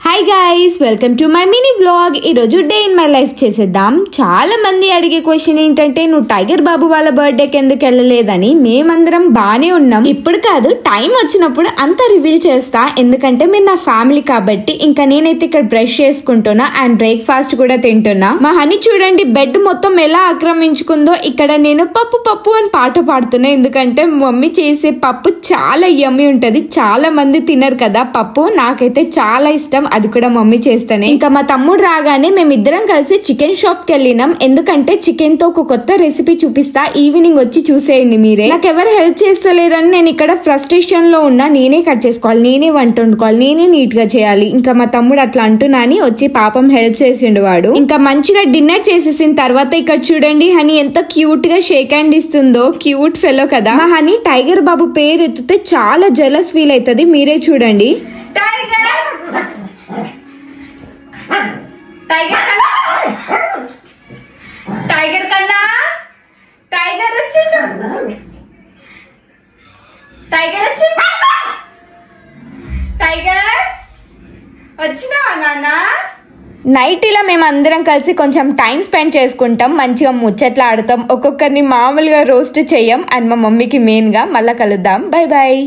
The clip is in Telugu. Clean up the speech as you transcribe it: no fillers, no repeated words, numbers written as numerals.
Hi guys, welcome to my mini vlog. ఈరోజు డే ఇన్ మై లైఫ్ చేసేద్దాం. చాలా మంది అడిగే క్వశ్చన్ ఏంటంటే, నువ్వు టైగర్ బాబు వాళ్ళ బర్త్డేకి ఎందుకు వెళ్ళలేదని. మేమందరం బానే ఉన్నాం. ఇప్పుడు కాదు, టైం వచ్చినప్పుడు అంతా రివీల్ చేస్తా. ఎందుకంటే మీరు నా ఫ్యామిలీ కాబట్టి. ఇంకా నేనైతే ఇక్కడ బ్రష్ చేసుకుంటున్నా అండ్ బ్రేక్ఫాస్ట్ కూడా తింటున్నా. మా హనీ చూడండి బెడ్ మొత్తం ఎలా ఆక్రమించుకుందో. ఇక్కడ నేను పప్పు పప్పు అని పాట పాడుతున్నా. ఎందుకంటే మమ్మీ చేసే పప్పు చాలా యమ్మీ ఉంటది. చాలా మంది తినరు కదా పప్పు. నాకైతే చాలా ఇష్టం, అది కూడా మమ్మీ చేస్తానే. ఇంకా మా తమ్ముడు రాగానే మేమిద్దరం కలిసి చికెన్ షాప్ కి వెళ్ళినాం. ఎందుకంటే చికెన్ తో ఒక కొత్త రెసిపీ చూపిస్తా, ఈవినింగ్ వచ్చి చూసేయండి మీరే. నాకు ఎవరు హెల్ప్ చేస్తలేరని నేను ఇక్కడ ఫ్రస్ట్రేషన్ లో ఉన్నా. నేనే కట్ చేసుకోవాలి, నేనే వంట వండుకోవాలి, నేనే నీట్ గా చేయాలి. ఇంకా మా తమ్ముడు అట్లా అంటున్నాని వచ్చి పాపం హెల్ప్ చేసిండు వాడు. ఇంకా మంచిగా డిన్నర్ చేసేసిన తర్వాత ఇక్కడ చూడండి హనీ ఎంత క్యూట్ గా షేక్ హ్యాండ్ ఇస్తుందో. క్యూట్ ఫెలో కదా. మా హనీ టైగర్ బాబు పేరు ఎత్తితే చాలా జెలస్ ఫీల్ అవుతుంది. మీరే చూడండి. టైగర్ కన్నా టైగర్ వచ్చిండు. టైగర్ వచ్చిండు. టైగర్ వచ్చినావా నాన్న? నైట్ ఇలా మేము అందరం కలిసి కొంచెం టైం స్పెండ్ చేసుకుంటాం. మంచిగా ముచ్చట్లు ఆడతాం. ఒక్కొక్కరిని మామూలుగా రోస్ట్ చెయ్యం. అండ్ మా మమ్మీకి మెయిన్ గా. మళ్ళా కలుద్దాం. Bye bye.